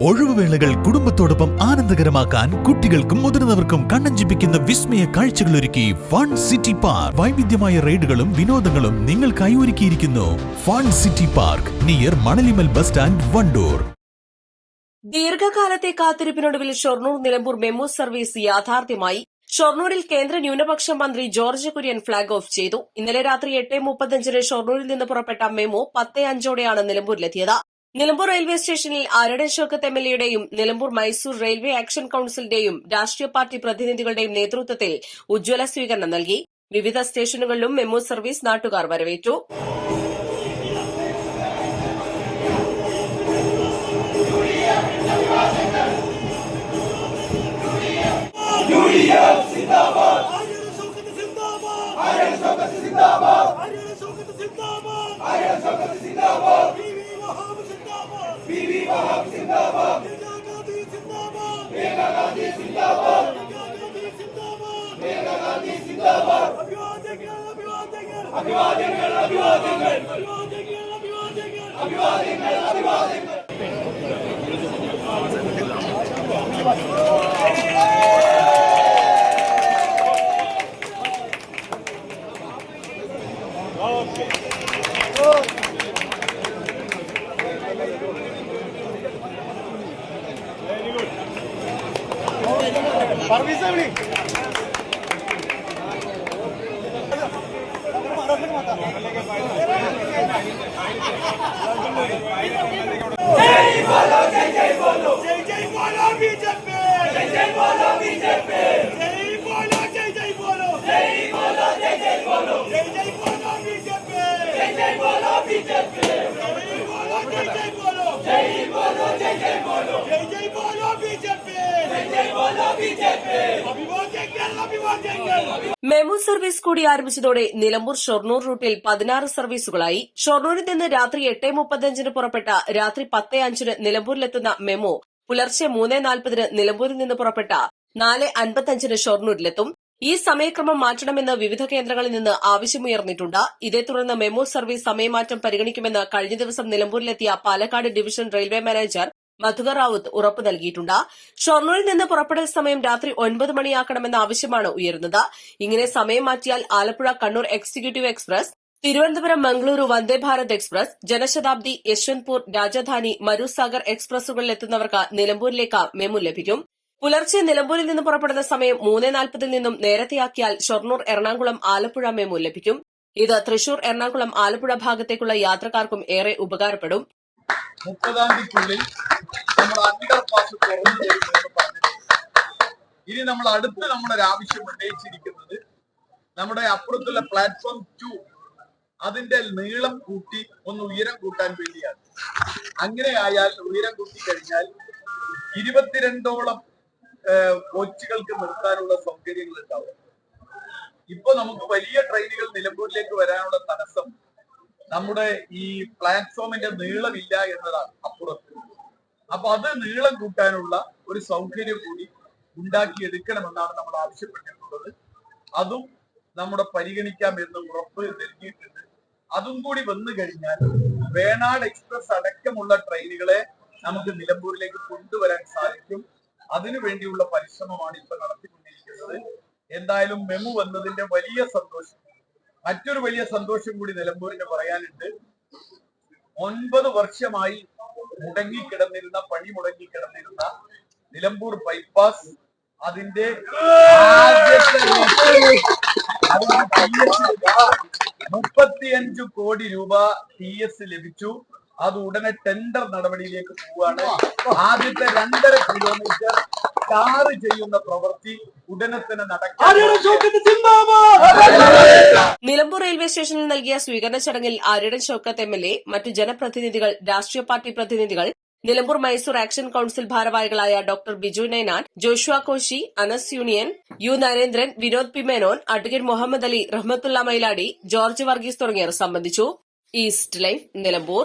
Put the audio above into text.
ഒഴിവുവേളകൾ കുടുംബത്തോടൊപ്പം ആനന്ദകരമാക്കാൻ കുട്ടികൾക്കും മുതിർന്നവർക്കും കണ്ണഞ്ചിപ്പിക്കുന്ന വിസ്മയ കാഴ്ചകളൊരുക്കി ഫൺ സിറ്റി പാർക്ക്. വൈവിധ്യമായ റൈഡുകളും വിനോദങ്ങളും നിങ്ങൾക്കായി ഒരുക്കിയിരിക്കുന്നു. Fun city park near Manalimal bus stand, Wandoor. ദീർഘകാലത്തെ കാത്തിരിപ്പിനൊടുവിൽ ഷൊർണൂർ നിലമ്പൂർ മെമു സർവീസ് യാഥാർത്ഥ്യമായി. ഷൊർണൂരിൽ കേന്ദ്ര ന്യൂനപക്ഷ മന്ത്രി ജോർജ് കുര്യൻ ഫ്ളാഗ് ഓഫ് ചെയ്തു. ഇന്നലെ രാത്രി 8:35 ഷൊർണൂരിൽ നിന്ന് പുറപ്പെട്ട മെമു 10:05 നിലമ്പൂരിലെത്തിയത്. നിലമ്പൂർ റെയിൽവേ സ്റ്റേഷനിൽ ആരടൻ ഷൌക്കത്ത് എംഎൽഎയുടെയും നിലമ്പൂർ മൈസൂർ റെയിൽവേ ആക്ഷൻ കൌൺസിലിന്റെയും രാഷ്ട്രീയ പാർട്ടി പ്രതിനിധികളുടെയും നേതൃത്വത്തിൽ ഉജ്ജ്വല സ്വീകരണം നൽകി. വിവിധ സ്റ്റേഷനുകളിലും മെമു സർവീസ് നാട്ടുകാർ വരവേറ്റു. മെമു സർവീസ് കൂടി ആരംഭിച്ചതോടെ നിലമ്പൂർ ഷൊർണൂർ റൂട്ടിൽ 16 സർവീസുകളായി. ഷൊർണൂരിൽ നിന്ന് രാത്രി 8:35 പുറപ്പെട്ട രാത്രി 10:05 നിലമ്പൂരിലെത്തുന്ന മെമു പുലർച്ചെ 3:40 നിലമ്പൂരിൽ നിന്ന് പുറപ്പെട്ട 4:55 ഷൊർണൂരിലെത്തും. ഈ സമയക്രമം മാറ്റണമെന്ന് വിവിധ കേന്ദ്രങ്ങളിൽ നിന്ന് ആവശ്യമുയർന്നിട്ടുണ്ട്. ഇതേ തുടർന്ന് മെമു സർവീസ് സമയമാറ്റം പരിഗണിക്കുമെന്ന് കഴിഞ്ഞ ദിവസം നിലമ്പൂരിലെത്തിയ Palakkad division railway manager Madhukar Rauth ഉറപ്പു നൽകിയിട്ടുണ്ട്. ഷൊർണൂരിൽ നിന്ന് പുറപ്പെടൽ സമയം രാത്രി 9 മണിയാക്കണമെന്ന ആവശ്യമാണ് ഉയരുന്നത്. ഇങ്ങനെ സമയം മാറ്റിയാൽ Alappuzha Kannur executive express, Thiruvananthapuram Mangaluru Vande Bharat express, Janshatabdi, Yesvantpur, Rajdhani, Marusagar എക്സ്പ്രസുകളിൽ എത്തുന്നവർക്ക് നിലമ്പൂരിലേക്ക് മെമു ലഭിക്കും. പുലർച്ചെ നിലമ്പൂരിൽ നിന്ന് പുറപ്പെടുന്ന സമയം 3:40 നിന്നും നേരത്തെയാക്കിയാൽ ഷൊർണൂർ, എറണാകുളം, ആലപ്പുഴ മെമു ലഭിക്കും. ഇത് തൃശൂർ, എറണാകുളം, ആലപ്പുഴ ഭാഗത്തേക്കുള്ള യാത്രക്കാർക്കും ഏറെ ഉപകാരപ്പെടും. 30-ാം തീയതിക്കുള്ളിൽ നമ്മൾ അണ്ടർ പാസ് തുറന്നു തരുമെന്ന് പറഞ്ഞിട്ടുണ്ട്. ഇനി നമ്മൾ നമ്മളൊരു ആവശ്യം ഉന്നയിച്ചിരിക്കുന്നത് നമ്മുടെ അപ്പുറത്തുള്ള പ്ലാറ്റ്ഫോം 2 അതിന്റെ നീളം കൂട്ടി ഒന്ന് ഉയരം കൂട്ടാൻ വേണ്ടിയാണ്. അങ്ങനെ ആയാൽ ഉയരം കൂട്ടി കഴിഞ്ഞാൽ 22ഓളം കോച്ചുകൾക്ക് നിർത്താനുള്ള സൗകര്യങ്ങൾ ഉണ്ടാവും. ഇപ്പൊ നമുക്ക് വലിയ ട്രെയിനുകൾ നിലമ്പൂരിലേക്ക് വരാനുള്ള തടസ്സം നമ്മുടെ ഈ പ്ലാറ്റ്ഫോമിന്റെ നീളമില്ല എന്നതാണ് അപ്പുറത്ത്. അപ്പൊ അത് നീളം കൂട്ടാനുള്ള ഒരു സൗകര്യം കൂടി ഉണ്ടാക്കിയെടുക്കണമെന്നാണ് നമ്മൾ ആവശ്യപ്പെട്ടിട്ടുള്ളത്. അതും നമ്മുടെ പരിഗണിക്കാം എന്ന് ഉറപ്പ് നൽകിയിട്ടുണ്ട്. അതും കൂടി വന്നു കഴിഞ്ഞാൽ വേണാട് എക്സ്പ്രസ് അടക്കമുള്ള ട്രെയിനുകളെ നമുക്ക് നിലമ്പൂരിലേക്ക് കൊണ്ടുവരാൻ സാധിക്കും. അതിനു വേണ്ടിയുള്ള പരിശ്രമമാണ് ഇപ്പൊ നടത്തിക്കൊണ്ടിരിക്കുന്നത്. എന്തായാലും മെമു വന്നതിന്റെ വലിയ സന്തോഷം. മറ്റൊരു വലിയ സന്തോഷം കൂടി നിലമ്പൂരിന് പറയാനുണ്ട്. 9 വർഷമായി പണി മുടങ്ങിക്കിടന്നിരുന്ന നിലമ്പൂർ ബൈപ്പാസ് അതിന്റെ 35 കോടി രൂപ TS ലഭിച്ചു. അത് ഉടനെ ടെൻഡർ നടപടിയിലേക്ക് പോവുകയാണ്. ആദ്യത്തെ 2.5 കിലോമീറ്റർ ടാർ ചെയ്യുന്ന പ്രവൃത്തി ഉടനെ തന്നെ നടക്കും. നിലമ്പൂർ റെയിൽവേ സ്റ്റേഷനിൽ നൽകിയ സ്വീകരണ ചടങ്ങിൽ ആരടൻ ഷൌക്കത്ത് എംഎൽഎ, മറ്റു ജനപ്രതിനിധികൾ, രാഷ്ട്രീയ പാർട്ടി പ്രതിനിധികൾ, നിലമ്പൂർ മൈസൂർ ആക്ഷൻ കൌൺസിൽ ഭാരവാഹികളായ ഡോക്ടർ ബിജു നൈനാൻ, ജോഷുവ കോശി, അനസ് യൂണിയൻ, U Narendran, Vinod P Menon, advocate Muhammad Ali, Rahmathulla Myladi, George Varghese തുടങ്ങിയവർ സംബന്ധിച്ചു. East Life, Nilambur.